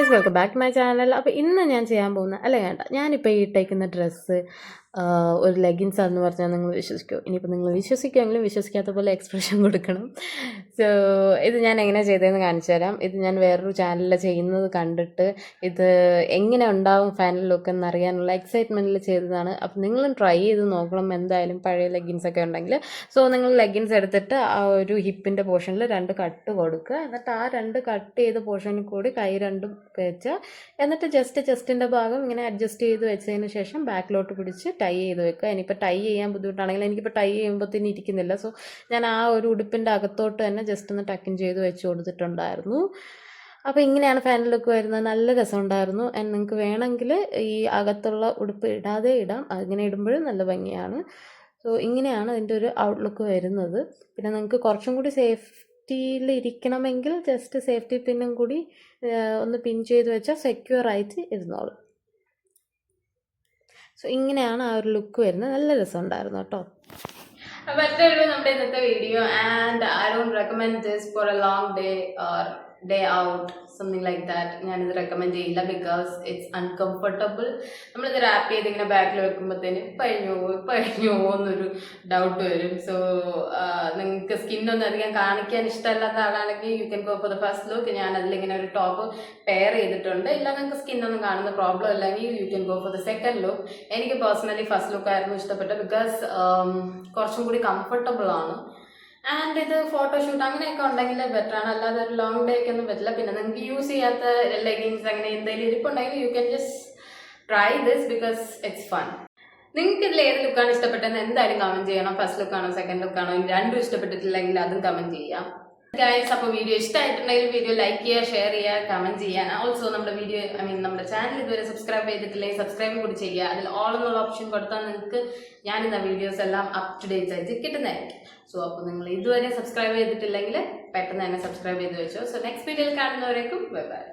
Guys welcome back to my channel. അപ്പോൾ ഇന്ന് ഞാൻ ചെയ്യാൻ പോകുന്ന ഞാനിപ്പോൾ ഈ ഇട്ടേക്കുന്ന ഡ്രസ്സ് ഒരു ലെഗിൻസ് ആണെന്ന് പറഞ്ഞാൽ നിങ്ങൾ വിശ്വസിക്കുമോ? ഇനിയിപ്പോൾ നിങ്ങൾ വിശ്വസിക്കുമെങ്കിലും വിശ്വസിക്കാത്ത പോലെ എക്സ്പ്രഷൻ കൊടുക്കണം. സോ ഇത് ഞാൻ എങ്ങനെ ചെയ്തതെന്ന് കാണിച്ചു തരാം. ഇത് ഞാൻ വേറൊരു ചാനലിൽ ചെയ്യുന്നത് കണ്ടിട്ട് ഇത് എങ്ങനെ ഉണ്ടാവും ഫൈനൽ ലുക്ക് എന്നറിയാനുള്ള എക്സൈറ്റ്മെൻറ്റിൽ ചെയ്തതാണ്. അപ്പോൾ നിങ്ങളും ട്രൈ ചെയ്ത് നോക്കണം എന്തായാലും, പഴയ ലെഗിൻസൊക്കെ ഉണ്ടെങ്കിൽ. സോ നിങ്ങൾ ലെഗിൻസ് എടുത്തിട്ട് ആ ഒരു ഹിപ്പിൻ്റെ പോർഷനിൽ 2 കട്ട് കൊടുക്കുക. എന്നിട്ട് ആ 2 കട്ട് ചെയ്ത പോർഷനിൽ കൂടി കൈ രണ്ടും വെച്ച് എന്നിട്ട് ചെസ്റ്റിൻ്റെ ഭാഗം ഇങ്ങനെ അഡ്ജസ്റ്റ് ചെയ്ത് വെച്ചതിന് ശേഷം ബാക്കിലോട്ട് പിടിച്ച് ടൈ ചെയ്ത് വെക്കുക. ഇനിയിപ്പോൾ ടൈ ചെയ്യാൻ ബുദ്ധിമുട്ടാണെങ്കിൽ, എനിക്കിപ്പോൾ ടൈ ചെയ്യുമ്പോഴത്തേന് ഇരിക്കുന്നില്ല, സോ ഞാൻ ആ ഒരു ഉടുപ്പിൻ്റെ അകത്തോട്ട് തന്നെ ജസ്റ്റ് ഒന്ന് ടക്കിൻ ചെയ്ത് വെച്ച് കൊടുത്തിട്ടുണ്ടായിരുന്നു. അപ്പോൾ ഇങ്ങനെയാണ് ഫൈനൽ ലുക്ക് വരുന്നത്. നല്ല രസമുണ്ടായിരുന്നു. നിങ്ങൾക്ക് വേണമെങ്കിൽ ഈ അകത്തുള്ള ഉടുപ്പ് ഇടാതെ ഇടാം, അങ്ങനെ ഇടുമ്പോഴും നല്ല ഭംഗിയാണ്. സോ ഇങ്ങനെയാണ് അതിൻ്റെ ഒരു ഔട്ട്ലുക്ക് വരുന്നത്. പിന്നെ നിങ്ങൾക്ക് കുറച്ചും കൂടി സേഫ്റ്റിയിൽ ഇരിക്കണമെങ്കിൽ ജസ്റ്റ് സേഫ്റ്റി പിന്നും കൂടി ഒന്ന് പിൻ ചെയ്ത് വെച്ചാൽ സെക്യൂർ ആയിട്ട് ഇരുന്നോളും. സോ ഇങ്ങനെയാണ് ആ ഒരു ലുക്ക് വരുന്നത്. നല്ല രസമുണ്ടായിരുന്നു കേട്ടോ. അപ്പോൾ അത്രയേ ഉള്ളൂ നമ്മുടെ ഇന്നത്തെ video. And I don't recommend this four A long day or day out, something like that. ഞാനിത് റെക്കമെൻഡ് ചെയ്യില്ല, ബിക്കോസ് ഇറ്റ്സ് അൺകംഫർട്ടബിൾ. നമ്മളിത് റാപ്പ് ചെയ്ത് ഇങ്ങനെ ബാക്കിൽ വെക്കുമ്പോഴത്തേന് പഴിഞ്ഞു എന്നൊരു ഡൗട്ട് വരും. സോ നിങ്ങൾക്ക് സ്കിന്നൊന്നും അധികം കാണിക്കാൻ ഇഷ്ടമല്ലാത്ത ആളാണെങ്കിൽ you can go for the first look. ഞാൻ അതിലിങ്ങനെ ഒരു ടോപ്പ് പെയർ ചെയ്തിട്ടുണ്ട്. ഇല്ല നിങ്ങൾക്ക് സ്കിന്നൊന്നും കാണുന്ന പ്രോബ്ലം ഇല്ലെങ്കിൽ you can go for the second look. എനിക്ക് പേഴ്സണലി ഫസ്റ്റ് ലുക്ക് ആയിരുന്നു ഇഷ്ടപ്പെട്ടത്, ബിക്കോസ് കുറച്ചും കൂടി കംഫർട്ടബിൾ ആണ്. ആൻഡ് ഇത് ഫോട്ടോഷൂട്ട് അങ്ങനെയൊക്കെ ഉണ്ടെങ്കിൽ ബെറ്ററാണ്, അല്ലാതെ ഒരു ലോങ് ഡേ ഒക്കെ ഒന്നും പറ്റില്ല. പിന്നെ നിങ്ങൾക്ക് യൂസ് ചെയ്യാത്ത ലെഗിൻസ് അങ്ങനെ എന്തെങ്കിലും ഇരിപ്പുണ്ടെങ്കിൽ you can just try this, because it's fun. നിങ്ങൾക്ക് ഇതിൽ ഏത് ലുക്കാണ് ഇഷ്ടപ്പെട്ടതെന്ന് എന്തായാലും കമൻറ്റ് ചെയ്യണം. ഫസ്റ്റ് ലുക്കാണോ സെക്കൻഡ് ലുക്കാണോ, രണ്ടും ഇഷ്ടപ്പെട്ടിട്ടില്ലെങ്കിൽ അതും കമൻറ്റ് ചെയ്യാം. ഗൈസ്, അപ്പോൾ വീഡിയോ ഇഷ്ടമായിട്ടുണ്ടെങ്കിൽ വീഡിയോ ലൈക്ക് ചെയ്യുക, ഷെയർ ചെയ്യുക, കമൻറ്റ് ചെയ്യാൻ. ഓൾസോ നമ്മുടെ വീഡിയോ നമ്മുടെ ചാനൽ ഇതുവരെ സബ്സ്ക്രൈബ് ചെയ്തിട്ടില്ലെങ്കിൽ സബ്സ്ക്രൈബ് കൂടി ചെയ്യുക. അതിൽ ഓൾ എന്നുള്ള ഓപ്ഷൻ കൊടുത്താൽ നിങ്ങൾക്ക് ഞാനിന്ന വീഡിയോസ് എല്ലാം അപ് ടു ഡേറ്റ് ആയിട്ട് കിട്ടുന്നതായിരിക്കും. സോ അപ്പോൾ നിങ്ങൾ ഇതുവരെ സബ്സ്ക്രൈബ് ചെയ്തിട്ടില്ലെങ്കിൽ പെട്ടെന്ന് തന്നെ സബ്സ്ക്രൈബ് ചെയ്ത് വെച്ചോ. സോ നെക്സ്റ്റ് വീഡിയോയിൽ കാണുന്നവരേക്കും ബൈ ബൈ.